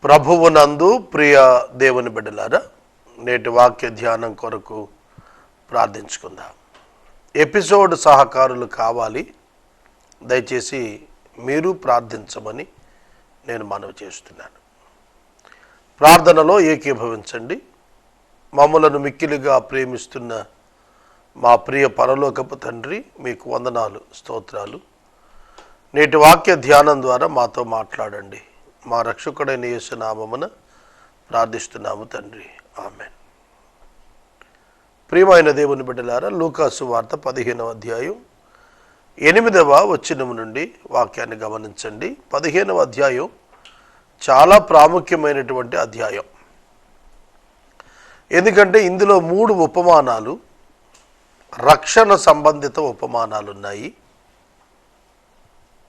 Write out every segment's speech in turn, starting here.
ప్రభువునందు ప్రియ దేవుని బిడ్డలారా, నేటి వాక్య ధ్యానం కొరకు ప్రార్థించుకుందాం. ఎపిసోడ్ సహకారులు కావాలి, దయచేసి మీరు ప్రార్థించమని నేను మనవి చేస్తున్నాను. ప్రార్థనలో ఏకీభవించండి. మమ్మలను మిక్కిలిగా ప్రేమిస్తున్న మా ప్రియ పరలోకపు తండ్రి, మీకు వందనాలు, స్తోత్రాలు. నేటి వాక్య ధ్యానం ద్వారా మాతో మాట్లాడండి. మా రక్షకుడైన యేసు నామమున ప్రార్థిస్తున్నాము తండ్రి, ఆమేన్. ప్రియమైన దేవుని బిడ్డలారా, లూకాసు వార్త 15వ అధ్యాయం 8వ వచనం నుండి వాక్యాన్ని గమనించండి. 15వ అధ్యాయం చాలా ప్రాముఖ్యమైనటువంటి అధ్యాయం. ఎందుకంటే ఇందులో 3 ఉపమానాలు, రక్షణ సంబంధిత ఉపమానాలు ఉన్నాయి.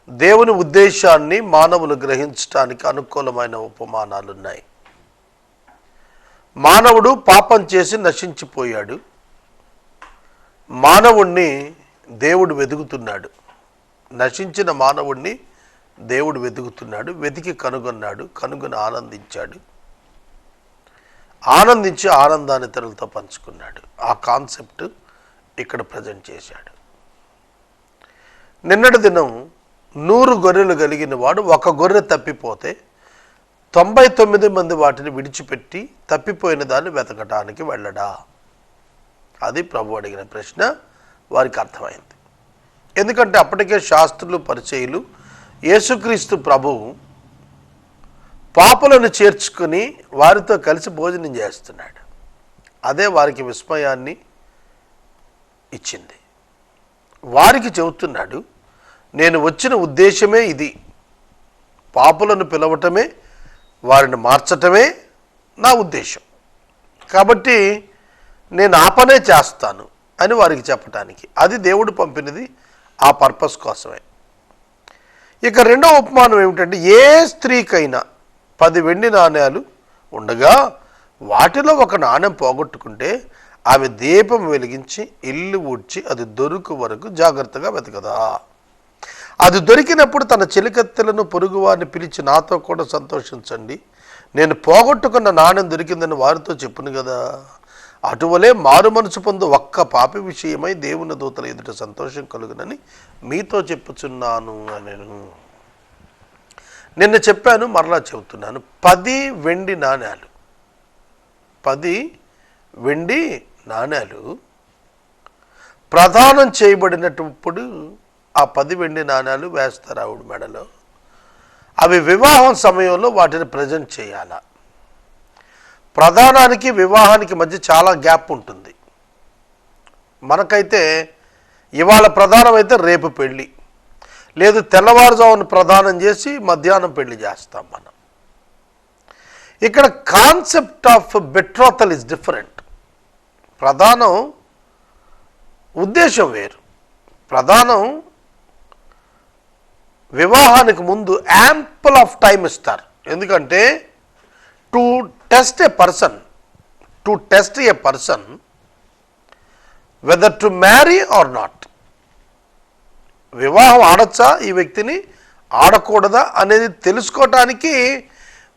దేవుని ఉద్దేశాన్ని మానవులు గ్రహించడానికి అనుకూలమైన ఉపమానాలు ఉన్నాయి. మానవుడు పాపం చేసి నశించిపోయాడు. మానవుణ్ణి దేవుడు వెతుకుతున్నాడు. నశించిన మానవుణ్ణి దేవుడు వెతుకుతున్నాడు. వెతికి కనుగొన్నాడు. కనుగొని ఆనందించాడు. ఆనందించి ఆనందాన్ని ఇతరులతో పంచుకున్నాడు. ఆ కాన్సెప్ట్ ఇక్కడ ప్రజెంట్ చేశాడు. నిన్నటి దినం 100 గొర్రెలు కలిగిన వాడు ఒక గొర్రె తప్పిపోతే 99 మంది వాటిని విడిచిపెట్టి తప్పిపోయిన దాన్ని వెతకటానికి వెళ్ళడా? అది ప్రభు అడిగిన ప్రశ్న. వారికి అర్థమైంది. ఎందుకంటే అప్పటికే శాస్త్రులు, పరిచయులు యేసుక్రీస్తు ప్రభువు పాపులను చేర్చుకుని వారితో కలిసి భోజనం చేస్తున్నాడు. అదే వారికి విస్మయాన్ని ఇచ్చింది. వారికి చెబుతున్నాడు, నేను వచ్చిన ఉద్దేశమే ఇది, పాపులను పిలవటమే, వారిని మార్చటమే నా ఉద్దేశం. కాబట్టి నేను ఆ పనే చేస్తాను అని వారికి చెప్పటానికి. అది దేవుడు పంపినది ఆ పర్పస్ కోసమే. ఇక రెండవ ఉపమానం ఏమిటంటే, ఏ స్త్రీకైనా 10 వెండి నాణ్యాలు ఉండగా వాటిలో ఒక నాణ్యం పోగొట్టుకుంటే ఆమె దీపం వెలిగించి ఇల్లు ఊడ్చి అది దొరుకు వరకు జాగ్రత్తగా వెతకదా? అది దొరికినప్పుడు తన చెలికత్తెలను, పొరుగువారిని పిలిచి నాతో కూడా సంతోషించండి, నేను పోగొట్టుకున్న నాణ్యం దొరికిందని వారితో చెప్పును కదా. అటువలే మారు మనసు పొందు ఒక్క పాపి విషయమై దేవుని దూతల ఎదుట సంతోషం కలుగునని మీతో చెప్పుచున్నాను అని నిన్న చెప్పాను, మరలా చెబుతున్నాను. 10 వెండి నాణ్యాలు, 10 వెండి నాణ్యాలు ప్రదానం చేయబడినప్పుడు ఆ 10 వెండి నాణ్యాలు వేస్తారు ఆవిడ మెడలో. అవి వివాహం సమయంలో వాటిని ప్రజెంట్ చేయాల. ప్రధానానికి వివాహానికి మధ్య చాలా గ్యాప్ ఉంటుంది. మనకైతే ఇవాళ ప్రధానం అయితే రేపు పెళ్ళి, లేదు తెల్లవారుజామున ప్రదానం చేసి మధ్యాహ్నం పెళ్లి చేస్తాం మనం. ఇక్కడ కాన్సెప్ట్ ఆఫ్ బెట్రోతల్ ఇస్ డిఫరెంట్. ప్రధానం ఉద్దేశం వేరు. ప్రధానం వివాహానికి ముందు యాంపుల్ ఆఫ్ టైం ఇస్తారు. ఎందుకంటే to test a person whether to marry or not. వివాహం ఆడచ్చా ఈ వ్యక్తిని, ఆడకూడదా అనేది తెలుసుకోవటానికి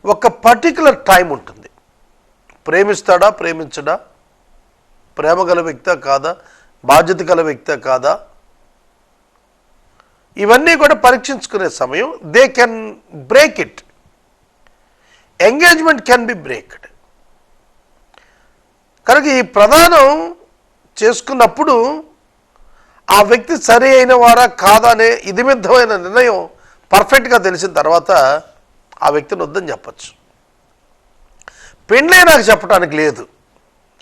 ఒక పర్టికులర్ టైం ఉంటుంది. ప్రేమిస్తాడా, ప్రేమించడా, ప్రేమ గల వ్యక్తా కాదా, బాధ్యత గల వ్యక్తా కాదా, ఇవన్నీ కూడా పరీక్షించుకునే సమయం. They can break it. Engagement can be breaked. కనుక ఈ ప్రధానం చేసుకున్నప్పుడు ఆ వ్యక్తి సరి అయిన వారా కాదా అనే ఇదిమిద్దమైన నిర్ణయం పర్ఫెక్ట్గా తెలిసిన తర్వాత ఆ వ్యక్తిని వద్దని చెప్పచ్చు. పెళ్ళే నాకు చెప్పడానికి లేదు,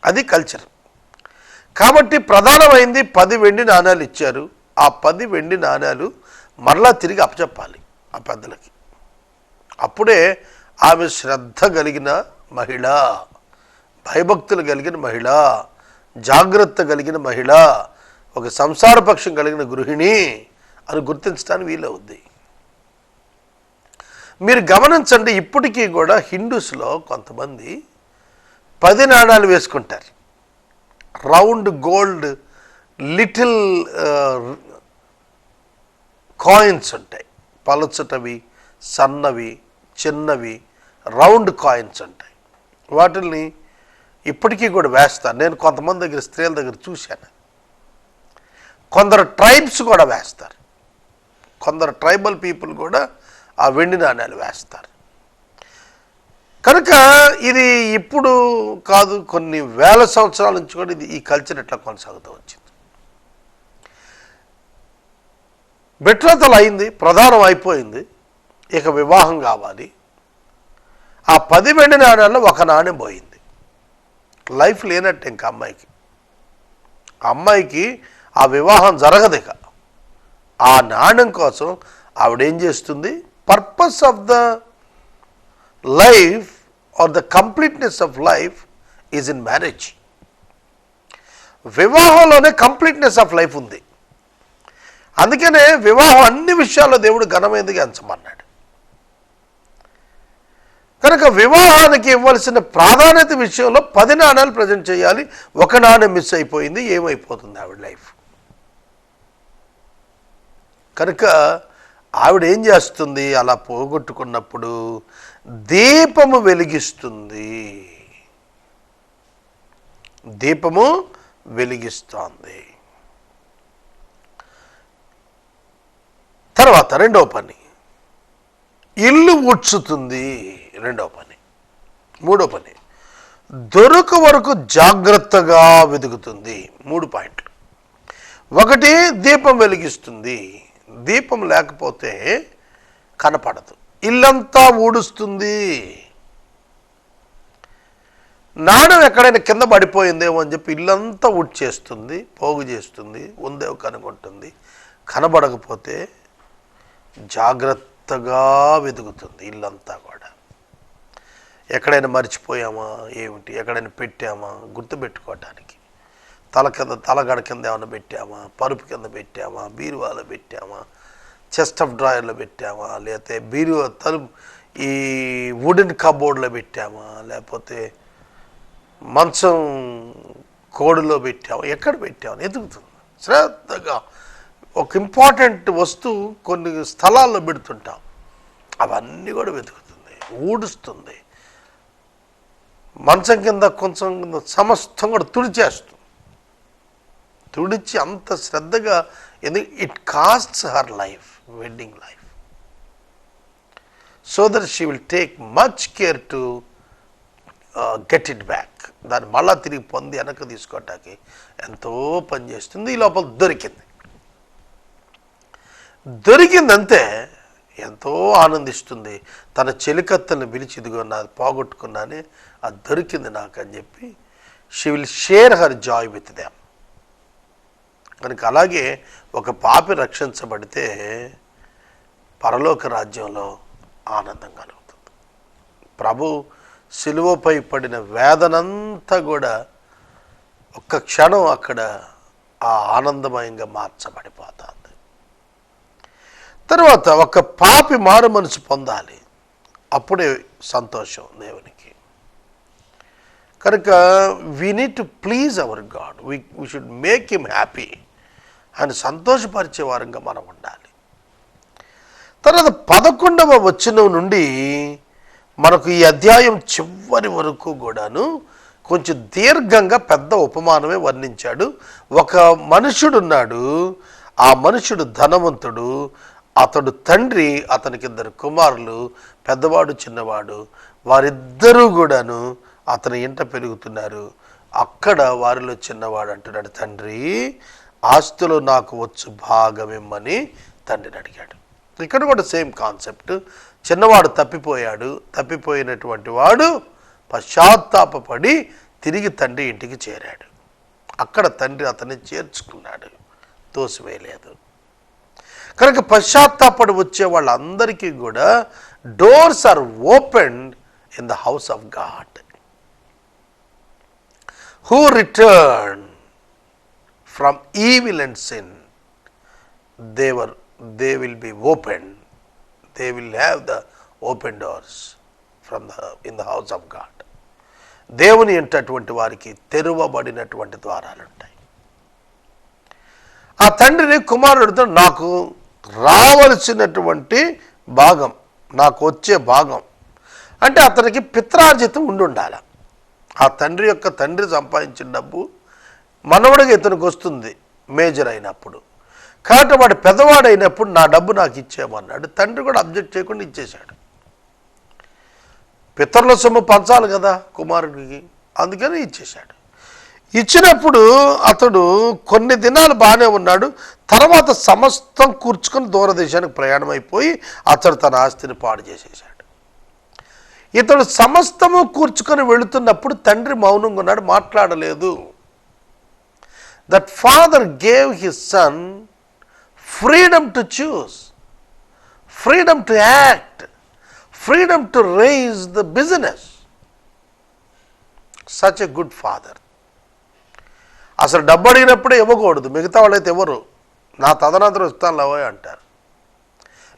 అది కల్చర్. కాబట్టి ప్రధానమైంది 10 వెండి నాణ్యాలు ఇచ్చారు. ఆ 10 వెండి నాణ్యాలు మరలా తిరిగి అప్పచెప్పాలి ఆ పెద్దలకి. అప్పుడే ఆమె శ్రద్ధ కలిగిన మహిళ, భయభక్తులు కలిగిన మహిళ, జాగ్రత్త కలిగిన మహిళ, ఒక సంసార పక్షం కలిగిన గృహిణి అని గుర్తించడానికి వీలవుద్ది. మీరు గమనించండి, ఇప్పటికీ కూడా హిందూస్లో కొంతమంది 10 నాణ్యాలు వేసుకుంటారు. రౌండ్ గోల్డ్ లిటిల్ కాయిన్స్ ఉంటాయి. పలచటవి, సన్నవి, చిన్నవి, రౌండ్ కాయిన్స్ ఉంటాయి, వాటిల్ని ఇప్పటికీ కూడా వేస్తారు. నేను కొంతమంది దగ్గర స్త్రీల దగ్గర చూశాను. కొందరు ట్రైబ్స్ కూడా వేస్తారు, కొందరు ట్రైబల్ పీపుల్ కూడా ఆ వెండి నాణ్యాలు వేస్తారు. కనుక ఇది ఇప్పుడు కాదు, కొన్ని వేల సంవత్సరాల నుంచి కూడా ఇది ఈ కల్చర్ ఎట్లా కొనసాగుతూ వచ్చింది. బెట్రోతలు అయింది, ప్రధానం అయిపోయింది, ఇక వివాహం కావాలి. ఆ 10 వెండి నాణ్యాల్లో ఒక నాణ్యం పోయింది, లైఫ్ లేనట్టు ఇంకా అమ్మాయికి ఆ వివాహం జరగదు. ఇక ఆ నాణ్యం కోసం ఆవిడేం చేస్తుంది, purpose of the life or the completeness of life is in marriage. వివాహంలోనే కంప్లీట్నెస్ ఆఫ్ లైఫ్ ఉంది. అందుకనే వివాహం అన్ని విషయాల్లో దేవుడు ఘనమైనదిగా ఎంచమన్నాడు. కనుక వివాహానికి ఇవ్వాల్సిన ప్రాధాన్యత విషయంలో 10 నాణ్యాలు ప్రజెంట్ చేయాలి. ఒక నాణ్యం మిస్ అయిపోయింది, ఏమైపోతుంది ఆవిడ లైఫ్? కనుక ఆవిడ ఏం చేస్తుంది, అలా పోగొట్టుకున్నప్పుడు దీపము వెలిగిస్తుంది, దీపము వెలిగిస్తోంది. తర్వాత రెండవ పని, ఇల్లు ఊడ్చుతుంది. రెండవ పని. మూడో పని, దొరక వరకు జాగ్రత్తగా వెతుకుతుంది. 3 పాయింట్లు. 1, దీపం వెలిగిస్తుంది. దీపం లేకపోతే కనపడదు. ఇల్లంతా ఊడుస్తుంది. నాణం ఎక్కడైనా కింద పడిపోయిందేమో అని చెప్పి ఇల్లంతా ఊడ్చేస్తుంది, పోగు చేస్తుంది, ఉందేమో కనుగొంటుంది. కనబడకపోతే జాగ్రత్తగా వెతుకుతుంది ఇల్లంతా కూడా. ఎక్కడైనా మర్చిపోయామా ఏమిటి, ఎక్కడైనా పెట్టామా గుర్తుపెట్టుకోవటానికి, తలగడ కింద ఏమైనా పెట్టామా, పరుపు కింద పెట్టామా, బీరువాలో పెట్టామా, చెస్ట్ ఆఫ్ డ్రాయర్లో పెట్టామా, లేకపోతే బీరువా తలుపు ఈ వుడెన్ కబోర్డ్లో పెట్టామా, లేకపోతే మంచం కోడులో పెట్టామా, ఎక్కడ పెట్టామని ఎదుగుతుంది శ్రద్ధగా. ఒక ఇంపార్టెంట్ వస్తువు కొన్ని స్థలాల్లో పెడుతుంటాం, అవన్నీ కూడా వెతుకుతుంది, ఊడుస్తుంది. మంచం కింద కొంచెం సమస్తం కూడా తుడిచేస్తుంది. తుడిచి అంత శ్రద్ధగా, ఎందుకు it costs her life, wedding life, so that she will take much care to get it back. దాన్ని మళ్ళా తిరిగి పొంది వెనక్కి తీసుకోవటానికి ఎంతో పనిచేస్తుంది. ఈ లోపల దొరికిందంతే ఎంతో ఆనందిస్తుంది. తన చెలికత్తెలను పిలిచి, ఇదిగో నాది పోగొట్టుకున్నానే, అది దొరికింది నాకు అని చెప్పి she will share her Joy with them. కనుక అలాగే ఒక పాపి రక్షించబడితే పరలోక రాజ్యంలో ఆనందం కలుగుతుంది. ప్రభు సిలువపై పడిన వేదనంతా కూడా ఒక్క క్షణం అక్కడ ఆ ఆనందమయంగా మార్చబడిపోతుంది. తర్వాత ఒక పాపి మారు మనసు పొందాలి, అప్పుడే సంతోషం దేవునికి. కనుక we need to please hour God, we should make him happy. ఆయన సంతోషపరిచే వారంగా మనం ఉండాలి. తర్వాత 11వ వచనం నుండి మనకు ఈ అధ్యాయం చివరి వరకు కూడాను కొంచెం దీర్ఘంగా పెద్ద ఉపమానమే వర్ణించాడు. ఒక మనుషుడు ఉన్నాడు, ఆ మనుషుడు ధనవంతుడు, అతడు తండ్రి, అతనికి 2 కుమారులు, పెద్దవాడు చిన్నవాడు. వారిద్దరూ కూడాను అతని ఇంట పెరుగుతున్నారు. అక్కడ వారిలో చిన్నవాడు అంటున్నాడు, తండ్రి ఆస్తిలో నాకు వచ్చు భాగం ఇమ్మని తండ్రిని అడిగాడు. ఇక్కడ కూడా సేమ్ కాన్సెప్ట్. చిన్నవాడు తప్పిపోయాడు, తప్పిపోయినటువంటి వాడు పశ్చాత్తాపపడి తిరిగి తండ్రి ఇంటికి చేరాడు. అక్కడ తండ్రి అతన్ని చేర్చుకున్నాడు, తోసివేయలేదు. కనుక పశ్చాత్తాపడి వచ్చే వాళ్ళందరికీ కూడా doors are opened in the house of God. Who return from evil and sin, they will be opened. They will have the open doors in the house of God. దేవుని ఎంటటువంటి వారికి తెరువబడినటువంటి ద్వారాలు ఉంటాయి. ఆ తండ్రిని కుమారుడితో, నాకు రావలసినటువంటి భాగం, నాకు వచ్చే భాగం, అంటే అతనికి పిత్రార్జితం ఉండాలి. ఆ తండ్రి సంపాదించిన డబ్బు మనవడిగా ఇతనికి వస్తుంది మేజర్ అయినప్పుడు. కాబట్టి వాడు పెద్దవాడు అయినప్పుడు నా డబ్బు నాకు ఇచ్చేయమన్నాడు. తండ్రి కూడా అబ్జెక్ట్ చేయకుండా ఇచ్చేశాడు. పితరుల సొమ్ము పంచాలి కదా కుమారుడికి, అందుకని ఇచ్చేశాడు. ఇచ్చినప్పుడు అతడు కొన్ని దినాలు బాగానే ఉన్నాడు. తర్వాత సమస్తం కూర్చుకొని దూరదేశానికి ప్రయాణం అయిపోయి అతడు తన ఆస్తిని పాడు చేసేశాడు. ఇతడు సమస్తము కూర్చుకొని వెళుతున్నప్పుడు తండ్రి మౌనంగా ఉన్నాడు, మాట్లాడలేదు. That father gave his son freedom to choose, freedom to act, freedom to raise the business. Such a good father. అసలు డబ్బు అడిగినప్పుడే ఇవ్వకూడదు. మిగతా వాళ్ళైతే ఎవరు నా తదనంతరం ఇస్తాను లేవో అంటారు,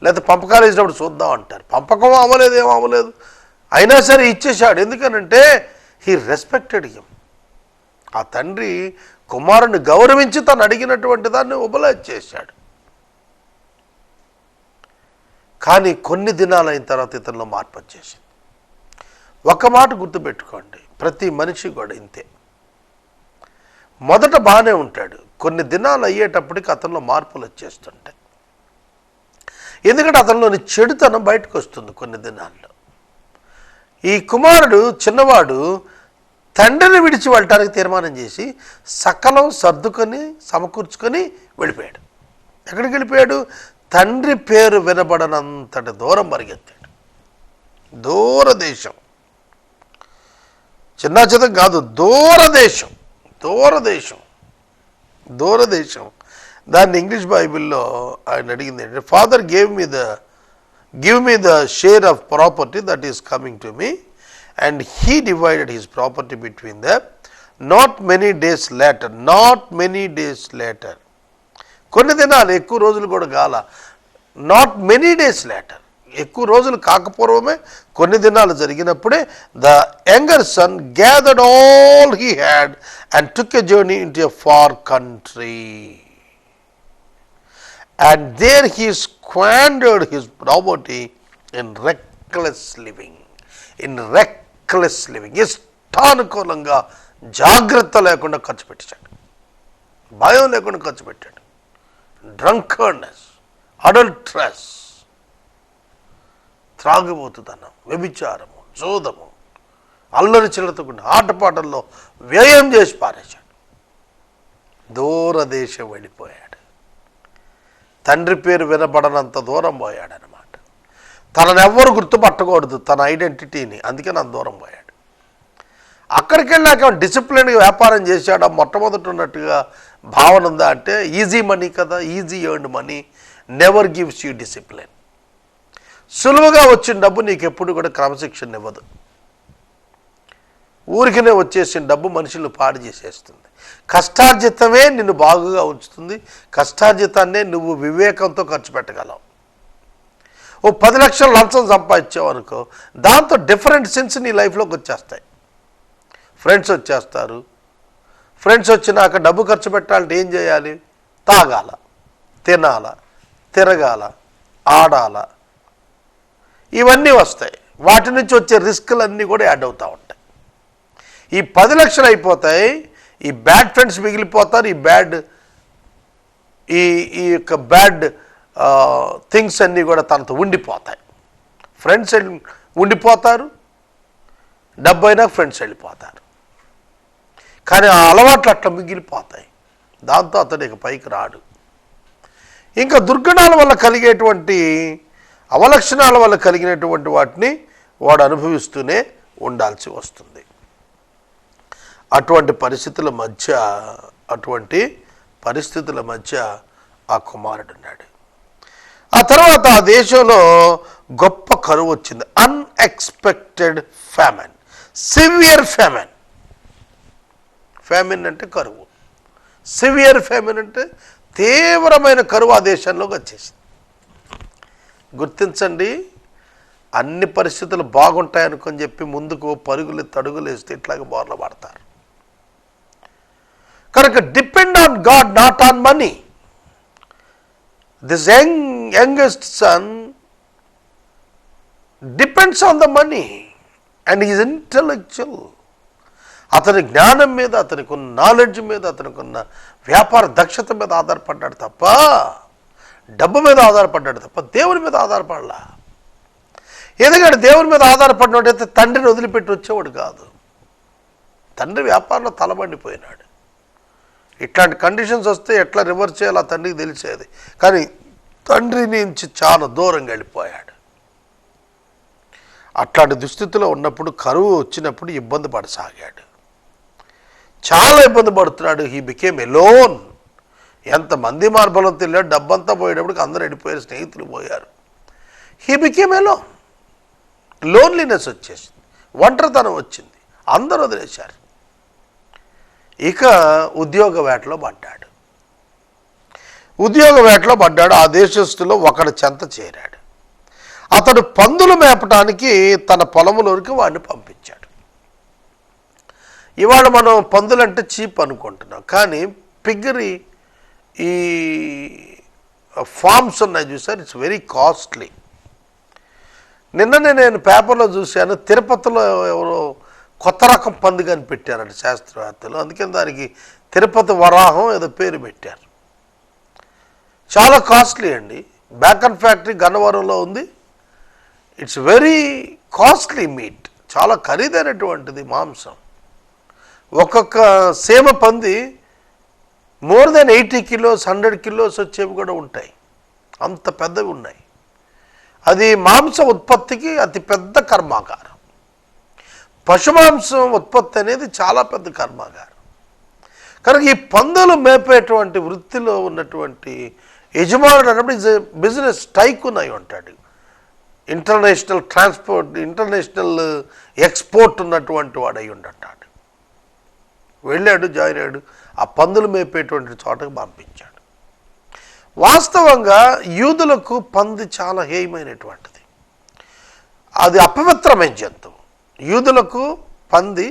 లేకపోతే పంపకాలు వేసినప్పుడు చూద్దాం అంటారు. పంపకం అవ్వలేదు, ఏం అవ్వలేదు, అయినా సరే ఇచ్చేశాడు. ఎందుకనంటే హీ రెస్పెక్టెడ్ హిమ్. ఆ తండ్రి కుమారుని గౌరవించి తను అడిగినటువంటి దాన్ని ఉపలబ్ధి చేశాడు. కానీ కొన్ని దినాలు అయిన తర్వాత ఇతనిలో మార్పు వచ్చేసింది. ఒక మాట గుర్తుపెట్టుకోండి, ప్రతి మనిషి కూడా ఇంతే. మొదట బాగానే ఉంటాడు, కొన్ని దినాలు అయ్యేటప్పటికి అతనిలో మార్పులు వచ్చేస్తుంటాయి. ఎందుకంటే అతనిలోని చెడుతనం బయటకు వస్తుంది కొన్ని దినాల్లో. ఈ కుమారుడు చిన్నవాడు తండ్రిని విడిచి వెళ్ళటానికి తీర్మానం చేసి సకలం సర్దుకొని సమకూర్చుకొని వెళ్ళిపోయాడు. ఎక్కడికి వెళ్ళిపోయాడు? తండ్రి పేరు వినబడనంతటి దూరం పరిగెత్తాడు. దూరదేశం, చిన్న చిత్తం కాదు, దూరదేశం. దూరదేశం దూరదేశం దాన్ని ఇంగ్లీష్ బైబిల్లో ఆయన అడిగింది ఏంటంటే, father give me the share of property that is coming to me and he divided his property between them. Not many days later, కొన్ని దినాలు, ఎక్కువ రోజులు కూడా కాల, నాట్ మెనీ డేస్ లేటర్, ఎక్కువ రోజులు కాకపోవడమే, కొన్ని దినాలు జరిగినప్పుడే the younger son gathered all he had and took a journey into a far country and there he squandered his property in reckless living. ఇష్టానుకూలంగా జాగ్రత్త లేకుండా ఖర్చు పెట్టాడు, భయం లేకుండా ఖర్చు పెట్టాడు. డ్రంకర్నెస్, అడల్ట్రెస్, త్రాగుబోతుతనం, వ్యభిచారము, జూదము, అల్లరి చిల్లతకుండా ఆటపాటల్లో వ్యయం చేసి పారేశాడు. దూరదేశం వెళ్ళిపోయాడు. తండ్రి పేరు వినబడనంత దూరం పోయాడనమాట. తనను ఎవ్వరు గుర్తుపట్టకూడదు, తన ఐడెంటిటీని, అందుకే నన్ను దూరం పోయాడు. అక్కడికి వెళ్ళాక డిసిప్లిన్గా వ్యాపారం చేశాడా మొట్టమొదటి ఉన్నట్టుగా భావన ఉందా అంటే, ఈజీ మనీ కదా, easy earned money never gives you discipline. సులువుగా వచ్చిన డబ్బు నీకు ఎప్పుడు కూడా క్రమశిక్షణ ఇవ్వదు. ఊరికినే వచ్చేసిన డబ్బు మనుషులు పాడు చేసేస్తుంది. కష్టార్జితమే నిన్ను బాగుగా ఉంచుతుంది. కష్టార్జితాన్నే నువ్వు వివేకంతో ఖర్చు పెట్టగలవు. ఓ 10 లక్షలు లంచం సంపాదించావు అనుకో, దాంతో డిఫరెంట్ సెన్స్ నీ లైఫ్లోకి వచ్చేస్తాయి. ఫ్రెండ్స్ వచ్చేస్తారు. ఫ్రెండ్స్ వచ్చినాక డబ్బు ఖర్చు పెట్టాలంటే ఏం చేయాలి? తాగాల, తినాల, తిరగాల, ఆడాల, ఇవన్నీ వస్తాయి. వాటి నుంచి వచ్చే రిస్కులన్నీ కూడా యాడ్ అవుతూ ఉంటాయి. ఈ 10 లక్షలు అయిపోతాయి, ఈ బ్యాడ్ ఫ్రెండ్స్ మిగిలిపోతారు, ఈ యొక్క బ్యాడ్ థింగ్స్ అన్నీ కూడా తనతో ఉండిపోతాయి. ఫ్రెండ్స్ ఉండిపోతారు, డబ్బు అయినా ఫ్రెండ్స్ వెళ్ళిపోతారు. కానీ ఆ అలవాట్లు అట్లా మిగిలిపోతాయి. దాంతో అతడు ఇక పైకి రాడు. ఇంకా దుర్గుణాల వల్ల కలిగేటువంటి, అవలక్షణాల వల్ల కలిగినటువంటి వాటిని వాడు అనుభవిస్తూనే ఉండాల్సి వస్తుంది. అటువంటి పరిస్థితుల మధ్య ఆ కుమారుడు ఉన్నాడు. ఆ తర్వాత ఆ దేశంలో గొప్ప కరువు వచ్చింది. Unexpected famine, severe famine. Famine అంటే కరువు, సివియర్ ఫ్యామిన్ అంటే తీవ్రమైన కరువు ఆ దేశంలోకి వచ్చేసింది. గుర్తించండి, అన్ని పరిస్థితులు బాగుంటాయనుకొని చెప్పి ముందుకు పరుగులు తడుగులు వేస్తే ఇట్లాగే బోర్ల పడతారు. కనుక depend on God, not on money. This youngest son depends on the money. And is intellectual. అతని జ్ఞానం మీద, అతనికి ఉన్న నాలెడ్జ్ మీద, అతనికి ఉన్న వ్యాపార దక్షత మీద ఆధారపడ్డాడు తప్ప, డబ్బు మీద ఆధారపడ్డాడు తప్ప దేవుని మీద ఆధారపడలా. ఎందుకంటే దేవుని మీద ఆధారపడినట్టయితే తండ్రిని వదిలిపెట్టి వచ్చేవాడు కాదు. తండ్రి వ్యాపారంలో తలబండిపోయినాడు. ఇట్లాంటి కండిషన్స్ వస్తే ఎట్లా రివర్స్ చేయాలో ఆ తండ్రికి తెలిసేది. కానీ తండ్రి నుంచి చాలా దూరంగా వెళ్ళిపోయాడు. అట్లాంటి దుస్థితిలో ఉన్నప్పుడు, కరువు వచ్చినప్పుడు ఇబ్బంది పడసాగాడు. చాలా ఇబ్బంది పడుతున్నాడు. He became alone. ఎంతమంది మార్బలం తెలియదు, డబ్బంతా పోయేటప్పటికి అందరూ వెళ్ళిపోయారు, స్నేహితులు పోయారు. He became alone. లోన్లీనెస్ వచ్చేసింది, ఒంటరితనం వచ్చింది, అందరూ వదిలేశారు. ఇక ఉద్యోగ వేటలో పడ్డాడు. ఆ దేశస్తులో ఒకడి చెంత చేరాడు. అతడు పందులు మేపటానికి తన పొలములోనికి వాడిని పంపించాడు. ఇవాళ మనం పందులంటే చీప్ అనుకుంటున్నాం, కానీ పిగ్గరీ ఈ ఫార్మ్స్ ఉన్నాయి చూసారు, ఇట్స్ వెరీ కాస్ట్లీ. నిన్ననే నేను పేపర్లో చూశాను, తిరుపతిలో ఎవరో కొత్త రకం పంది కనిపెట్టారంట శాస్త్రవేత్తలు. అందుకని దానికి తిరుపతి వరాహం ఏదో పేరు పెట్టారు. చాలా కాస్ట్లీ అండి. బేకన్ ఫ్యాక్టరీ గన్నవరంలో ఉంది. It's very costly meet. చాలా ఖరీదైనటువంటిది మాంసం. ఒక్కొక్క సేమ పంది మోర్ దెన్ 80 కిలోస్ 100 కిలోస్ వచ్చేవి కూడా ఉంటాయి. అంత పెద్దవి ఉన్నాయి. అది మాంస ఉత్పత్తికి అతి పెద్ద కర్మాగారం. పశుమాంసం ఉత్పత్తి అనేది చాలా పెద్ద కర్మాగారం. కనుక ఈ పందులు మేపేటువంటి వృత్తిలో ఉన్నటువంటి యజమానుడు అన్నప్పుడు ఈజ్ బిజినెస్ టైకూన్ అయి ఉంటాడు. ఇంటర్నేషనల్ ట్రాన్స్పోర్ట్, ఇంటర్నేషనల్ ఎక్స్పోర్ట్ ఉన్నటువంటి వాడు అయి ఉంటాడు. వెళ్ళాడు, జాయిన్ అయ్యాడు, ఆ పందులు మేపేటువంటి చోటకు పంపించాడు. వాస్తవంగా యూదులకు పంది చాలా హేయమైనటువంటిది. అది అపవిత్రమైన జంతువు. యూదులకు పంది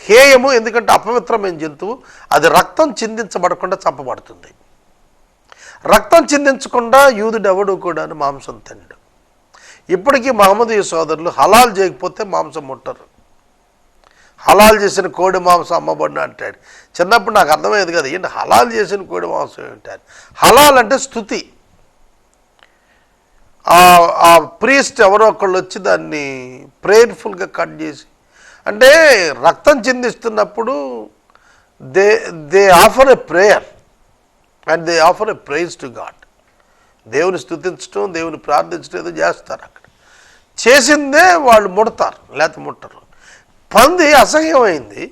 హేయము, ఎందుకంటే అపవిత్రమైన జంతువు. అది రక్తం చిందించబడకుండా చంపబడుతుంది. రక్తం చిందించకుండా యూదుడెవడు కూడా మాంసం తినడు. ఇప్పటికీ మహమ్మదీయ సోదరులు హలాల్ చేయకపోతే మాంసం ముట్టరు. హలాల్ చేసిన కోడి మాంసం అమ్మబడిన అంటాడు. చిన్నప్పుడు నాకు అర్థమయ్యేది కదా, ఏంటి హలాల్ చేసిన కోడి మాంసం ఏంటారు. హలాల్ అంటే స్తుతి. ఆ ప్రీస్ట్ ఎవరో ఒకళ్ళు వచ్చి దాన్ని ప్రేయర్ఫుల్గా కట్ చేసి, అంటే రక్తం చిందిస్తున్నప్పుడు they offer a prayer and they offer a praise to God. దేవుని స్తుతించడం, దేవుని ప్రార్థించడం ఏదో చేస్తారు. అక్కడ చేసిందే వాళ్ళు ముడతారు, లేకపోతే ముట్టరు. పంది అసహ్యమైంది,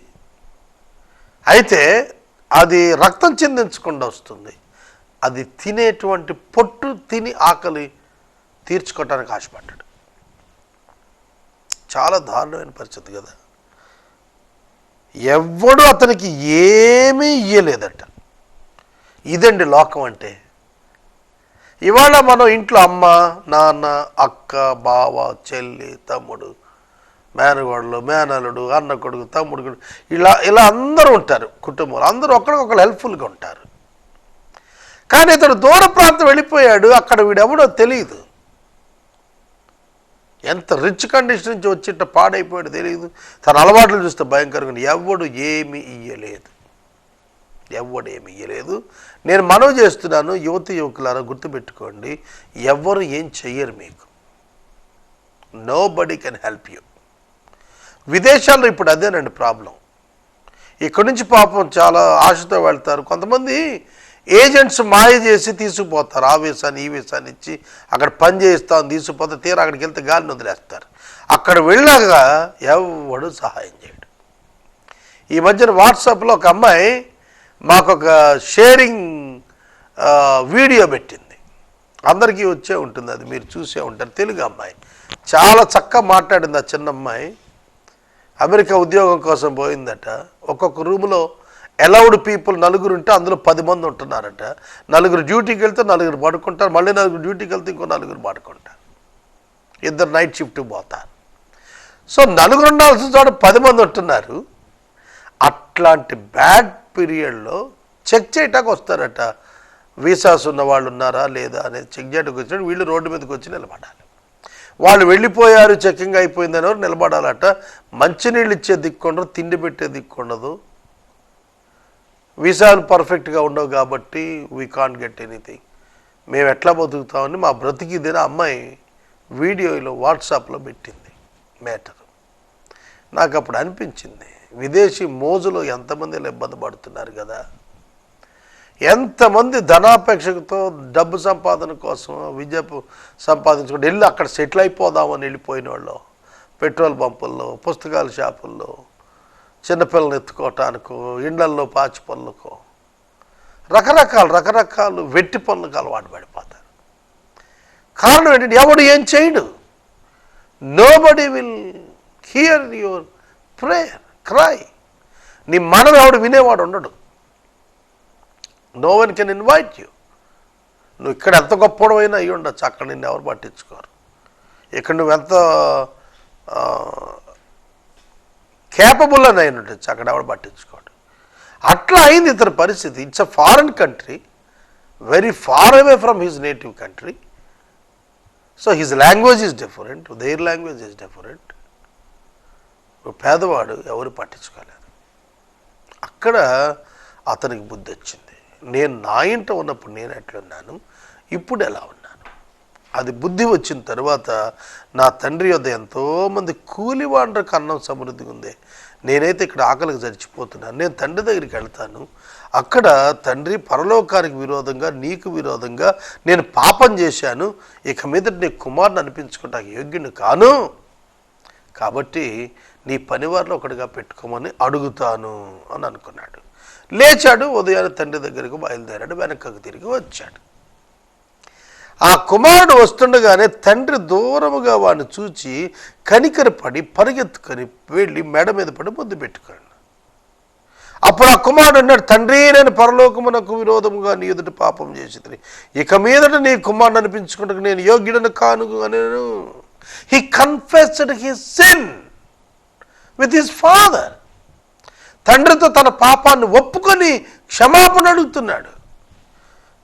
అయితే అది రక్తం చిందించకుండా వస్తుంది. అది తినేటువంటి పొట్టు తిని ఆకలి తీర్చుకోవటానికి ఆశపడ్డాడు. చాలా దారుణమైన పరిస్థితి కదా. ఎవ్వడు అతనికి ఏమీ ఇయ్యలేదట. ఇదండి లోకం అంటే. ఇవాళ మనం ఇంట్లో అమ్మ, నాన్న, అక్క, బావ, చెల్లి, తమ్ముడు, మేనగోడలు, మేనలుడు, అన్న కొడుకు, తమ్ముడు కొడుకు, ఇలా అందరూ ఉంటారు. కుటుంబంలో అందరూ ఒకరికొకరు హెల్ప్ఫుల్గా ఉంటారు. కానీ ఇతడు దూర ప్రాంతం వెళ్ళిపోయాడు. అక్కడ వీడెవడో తెలియదు. ఎంత రిచ్ కండిషన్ నుంచి వచ్చిట్ట పాడైపోయాడు తెలియదు. తన అలవాట్లు చూస్తే భయంకరంగా. ఎవడు ఏమి ఇయ్యలేదు. నేను మనవి చేస్తున్నాను, యువకులారా గుర్తుపెట్టుకోండి, ఎవరు ఏం చెయ్యరు మీకు. Nobody can help you. విదేశాల్లో ఇప్పుడు అదేనండి ప్రాబ్లం. ఇక్కడి నుంచి పాపం చాలా ఆశతో వెళ్తారు. కొంతమంది ఏజెంట్స్ మాయ చేసి తీసుకుపోతారు. ఆ వీసాన్ని ఈ వీసాన్ని ఇచ్చి అక్కడ పని చేయిస్తామని తీసుకుపోతే తీరా అక్కడికి వెళ్తే గాలిని వదిలేస్తారు. అక్కడ వెళ్ళాక ఎవడు సహాయం చేయడు. ఈ మధ్యన వాట్సాప్లో ఒక అమ్మాయి మాకు ఒక షేరింగ్ వీడియో పెట్టింది. అందరికీ వచ్చే ఉంటుంది, అది మీరు చూసే ఉంటారు. తెలుగు అమ్మాయి చాలా చక్కగా మాట్లాడింది. ఆ చిన్న అమ్మాయి అమెరికా ఉద్యోగం కోసం పోయిందట. ఒక్కొక్క రూములో అలౌడ్ పీపుల్ 4 ఉంటే అందులో 10 మంది ఉంటున్నారట. 4 డ్యూటీకి వెళ్తే 4 పడుకుంటారు, మళ్ళీ 4 డ్యూటీకి వెళ్తే ఇంకో 4 పడుకుంటారు. 2 నైట్ షిఫ్ట్ పోతారు. సో 4 ఉండాల్సిన చోట 10 మంది ఉంటున్నారు. అట్లాంటి బ్యాడ్ పీరియడ్లో చెక్ చేయటానికి వస్తారట. వీసాస్ ఉన్న వాళ్ళు ఉన్నారా లేదా అనేది చెక్ చేయడానికి వచ్చినట్టు వీళ్ళు రోడ్డు మీదకి వచ్చి నిలబడాలి. వాళ్ళు వెళ్ళిపోయారు, చెక్కింగ్ అయిపోయిందని ఎవరు నిలబడాలట. మంచినీళ్ళు ఇచ్చే దిక్కుండదు, తిండి పెట్టే దిక్కుండదు. వీసాలు పర్ఫెక్ట్గా ఉండవు కాబట్టి వీ కాంట్ గెట్ ఎనీథింగ్. మేము ఎట్లా బతుకుతామని మా బ్రతికిదేనా అమ్మాయి వీడియోలో వాట్సాప్లో పెట్టింది మ్యాటర్. నాకు అప్పుడు అనిపించింది, విదేశీ మోజులో ఎంతమంది ఇబ్బంది పడుతున్నారు కదా. ఎంతమంది ధనాపేక్షతో డబ్బు సంపాదన కోసం విద్య సంపాదించుకుంటే వెళ్ళి అక్కడ సెటిల్ అయిపోదామని వెళ్ళిపోయిన వాళ్ళు పెట్రోల్ పంపుల్లో, పుస్తకాల షాపుల్లో, చిన్నపిల్లలు ఎత్తుకోవటానికో, ఇండ్లల్లో పాచి పనులకో, రకరకాలు వెట్టి పనులకు అలవాటు పడిపోతారు. కారణం ఏంటంటే ఎవడు ఏం చేయడు. Nobody will hear your prayer cry. నీ మనం ఎవడు వినేవాడు ఉండడు. No one can invite you. నువ్వు ఇక్కడ ఎంత గొప్పడమైనా అయ్యి ఉండొచ్చు, అక్కడ నిన్ను ఎవరు పట్టించుకోరు. ఇక్కడ నువ్వు ఎంత కేపబుల్ అని అయిన ఉండొచ్చు, అక్కడ ఎవరు పట్టించుకోడు. అట్లా అయింది ఇతని పరిస్థితి. It's a foreign country, very far away from his native country. So his language is different, their language is different. పేదవాడు ఎవరు పట్టించుకోలేదు. అక్కడ అతనికి బుద్ధి వచ్చింది. నేను నా ఇంట ఉన్నప్పుడు నేను ఎట్లున్నాను, ఇప్పుడు ఎలా ఉన్నాను. అది బుద్ధి వచ్చిన తర్వాత నా తండ్రి యొద్ద ఎంతోమంది కూలివాండ్రకు అన్నం సమృద్ధిగా ఉంది, నేనైతే ఇక్కడ ఆకలికి చచ్చిపోతున్నాను, నేను తండ్రి దగ్గరికి వెళ్తాను. అక్కడ తండ్రి పరలోకానికి విరోధంగా, నీకు విరోధంగా నేను పాపం చేశాను, ఇక మీద నీ కుమారుని అనిపించుకుంటానికి యోగ్యుని కాను, కాబట్టి నీ పనివారిలో ఒకటిగా పెట్టుకోమని అడుగుతాను అని అనుకున్నాడు. లేచాడు, ఉదయాన్నే తండ్రి దగ్గరకు బయలుదేరాడు, వెనకకు తిరిగి వచ్చాడు. ఆ కుమారుడు వస్తుండగానే తండ్రి దూరముగా వాడిని చూచి కనికరపడి పరిగెత్తుకొని వెళ్ళి మెడ మీద పడి ముద్దు పెట్టుకున్నాడు. అప్పుడు ఆ కుమారుడు అన్నాడు, తండ్రి, నేను పరలోకమునకు విరోధముగా నీ ఎదుట పాపం చేసి ఇక మీదట నీ కుమారుని అనిపించుకుంటూ నేను యోగ్యుడను కాను అనేను. He confessed his sin with his father. తండ్రితో తన పాపాన్ని ఒప్పుకొని క్షమాపణ అడుగుతున్నాడు.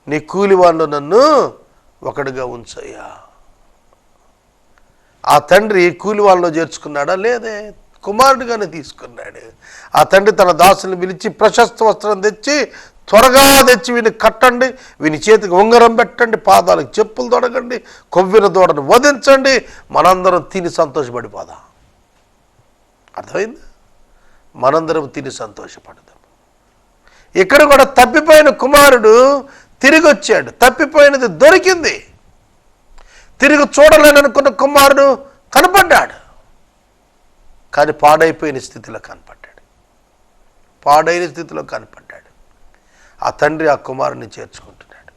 నీ కూలివాళ్ళు నన్ను ఒకడుగా ఉంచయ్యా. ఆ తండ్రి కూలివాళ్ళలో చేర్చుకున్నాడా? లేదే, కుమారుడిగానే తీసుకున్నాడు. ఆ తండ్రి తన దాసుని పిలిచి ప్రశస్త వస్త్రం తెచ్చి, త్వరగా తెచ్చి వీని కట్టండి, వీని చేతికి ఉంగరం పెట్టండి, పాదాలకు చెప్పులు తొడగండి, కొవ్విన దూడను వధించండి, మనందరం తిని సంతోషపడిపోదాం. అర్థమైంది? మనందరం తిని సంతోషపడదాం. ఇక్కడ కూడా తప్పిపోయిన కుమారుడు తిరిగి వచ్చాడు. తప్పిపోయినది దొరికింది. తిరిగి చూడలేననుకున్న కుమారుడు కనపడ్డాడు, కానీ పాడైపోయిన స్థితిలో కనపడ్డాడు. పాడైన స్థితిలో కనపడ్డాడు. ఆ తండ్రి ఆ కుమారుని చేర్చుకుంటున్నాడు.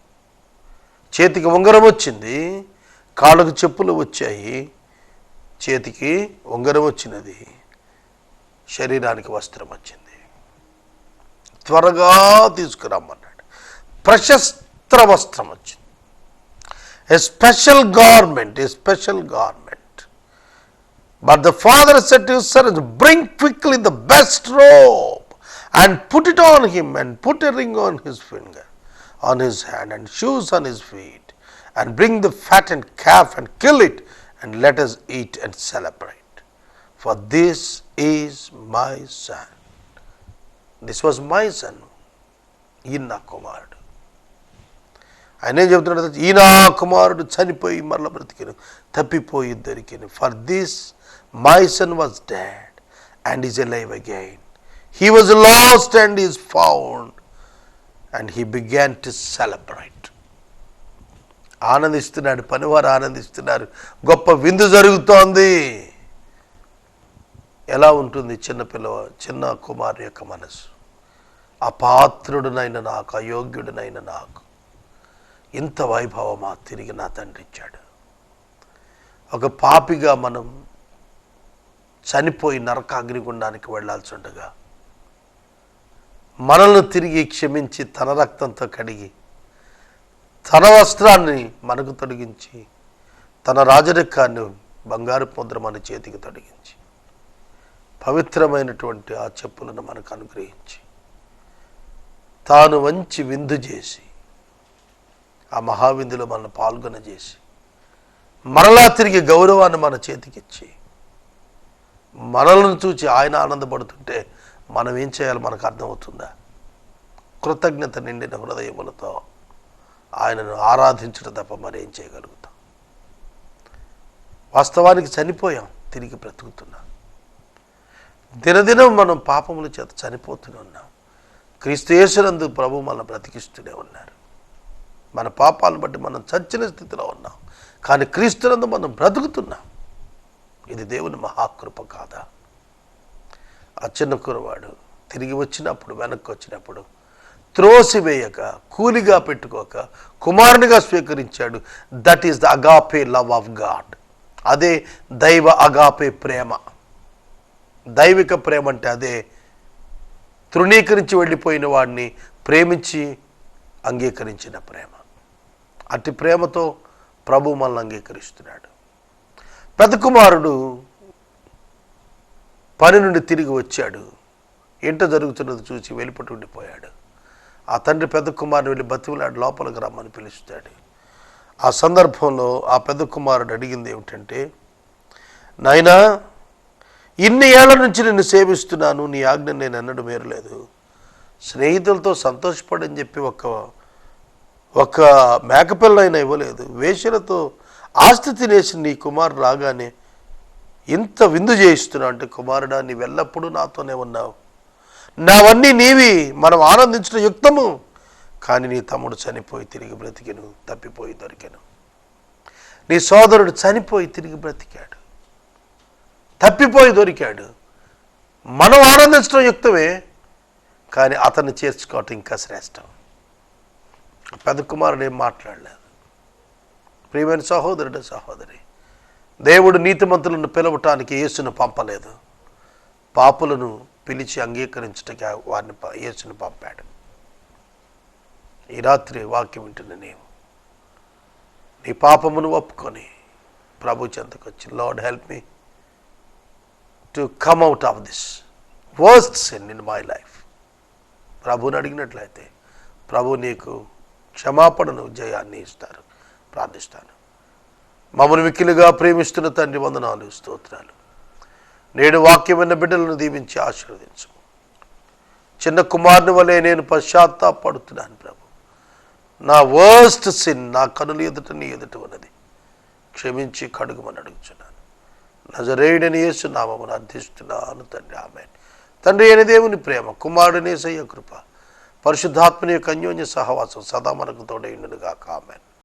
చేతికి ఉంగరం వచ్చింది, కాళ్ళకు చెప్పులు వచ్చాయి, చేతికి ఉంగరం వచ్చినది, శరీరానికి వస్త్రం వచ్చింది. త్వరగా తీసుకురమ్మన్నాడు. ప్రశస్త్ర వస్త్రం వచ్చింది. A special garment. But the father said to his servants, bring quickly the best robe and put it on him, and put a ring on his finger, on his hand, and shoes on his feet, and bring the fattened calf and kill it, and let us eat and celebrate. For this is my son. This was my son. ఈయన కుమారుడు. ఆయన ఏం చెబుతున్నాడు? ఈయన కుమారుడు చనిపోయి మరల బ్రతికిను, తప్పిపోయి దొరికిను. For this my son was dead and is alive again. He was lost and is found. And he began to celebrate. ఆనందిస్తున్నాడు, పనివారు ఆనందిస్తున్నారు, గొప్ప విందు జరుగుతోంది. ఎలా ఉంటుంది చిన్న కుమారు యొక్క మనసు? అపాత్రుడునైన నాకు, అయోగ్యుడినైన నాకు ఇంత వైభవమా తిరిగి నా తండ్రి ఇచ్చాడు. ఒక పాపిగా మనం చనిపోయి నరకాగ్నిగుండానికి వెళ్లాల్సి ఉండగా మనల్ని తిరిగి క్షమించి తన రక్తంతో కడిగి తన వస్త్రాన్ని మనకు తొడిగించి తన రాజరికాన్ని బంగారు ముద్ర మన చేతికి తొడిగించి పవిత్రమైనటువంటి ఆ చెప్పులను మనకు అనుగ్రహించి తాను మంచి విందు చేసి ఆ మహావిందులో మనల్ని పాల్గొనజేసి మరలా తిరిగి గౌరవాన్ని మన చేతికిచ్చి మనల్ని చూచి ఆయన ఆనందపడుతుంటే మనం ఏం చేయాలి మనకు అర్థమవుతుందా? కృతజ్ఞత నిండిన హృదయములతో ఆయనను ఆరాధించడం తప్ప మరేం చేయగలుగుతాం? వాస్తవానికి చనిపోయాం, తిరిగి బ్రతుకుతున్నాం. దినదినం మనం పాపముల చేత చనిపోతూనే ఉన్నాం. క్రీస్తు యేసునందు ప్రభు మనల్ని బ్రతికిస్తూనే ఉన్నారు. మన పాపాలను బట్టి మనం చచ్చిన స్థితిలో ఉన్నాం, కానీ క్రీస్తునందు మనం బ్రతుకుతున్నాం. ఇది దేవుని మహాకృప కాదా? ఆ చిన్న కురవాడు తిరిగి వచ్చినప్పుడు, వెనక్కి వచ్చినప్పుడు త్రోసివేయక, కూలిగా పెట్టుకోక కుమారునిగా స్వీకరించాడు. That is the agape love of God. అదే దైవ అగాపే ప్రేమ. దైవిక ప్రేమ అంటే అదే. తృణీకరించి వెళ్ళిపోయిన వాడిని ప్రేమించి అంగీకరించిన ప్రేమ. అట్టి ప్రేమతో ప్రభు మనల్ని అంగీకరిస్తున్నాడు. పెద్ద కుమారుడు పని నుండి తిరిగి వచ్చాడు. ఏంటో జరుగుతున్నది చూసి వెలుపటి ఉండిపోయాడు. ఆ తండ్రి పెద్ద కుమారుని వెళ్ళి బతిమలాడి లోపలికి రమ్మని పిలుస్తాడు. ఆ సందర్భంలో ఆ పెద్ద కుమారుడు అడిగింది ఏమిటంటే, నాయనా, ఇన్ని ఏళ్ల నుంచి నిన్ను సేవిస్తున్నాను, నీ ఆజ్ఞ నేను ఎన్నడూ మేరలేదు. స్నేహితులతో సంతోషపడని చెప్పి ఒక్క మేకపిల్లైనా ఇవ్వలేదు. వేశ్యలతో ఆస్తి తినేసి నీ కుమారుడు రాగానే ఇంత విందు చేయిస్తున్నావు అంటే, కుమారుడా, నీవెల్లప్పుడూ నాతోనే ఉన్నావు, నావన్నీ నీవి, మనం ఆనందించడం యుక్తము. కానీ నీ తమ్ముడు చనిపోయి తిరిగి బ్రతికెను, తప్పిపోయి దొరికెను. నీ సోదరుడు చనిపోయి తిరిగి బ్రతికాడు, తప్పిపోయి దొరికాడు. మనం ఆనందించడం యుక్తమే, కానీ అతన్ని చేర్చుకోవటం ఇంకా శ్రేష్టం. పెద్ద కుమారుడు ఏం మాట్లాడలేదు. ప్రియమైన సహోదరుడు, సహోదరి, దేవుడు నీతిమంతులను పిలవటానికి యేసును పంపలేదు, పాపులను పిలిచి అంగీకరించటగా వారిని యేసును పంపాడు. ఈ రాత్రి వాక్యం వింటున్న నీవు నీ పాపమును ఒప్పుకొని ప్రభు చెంతకు వచ్చి, lord help me to come out of this worst sin in my life. ప్రభుని అడిగినట్లయితే ప్రభు నీకు క్షమాపణను, జయాన్ని ఇస్తారు. ప్రార్థిస్తాను. మమ్మల్ని మిక్కిలిగా ప్రేమిస్తున్న తండ్రి, వందనాలు, స్తోత్రాలు. నేడు వాక్యం విన్న బిడ్డలను దీవించి ఆశీర్వదించు. చిన్న కుమారుని వలె నేను పశ్చాత్తాపడుతున్నాను ప్రభు. నా వర్స్ట్ సిన్ నా కనుల ఎదుట నీ ఎదుట ఉన్నది, క్షమించి కడుగుమని అడుగుచున్నాను. నజరేయుడని యేసు నామమున అర్థిస్తున్నాను తండ్రి, ఆమేన్. తండ్రి అయిన దేవుని ప్రేమ, కుమారుడని యేసయ్య కృప, పరిశుద్ధాత్మని యొక్క అన్యోన్య సహవాసం సదా మనకు తోడైండును గాక, ఆమేన్.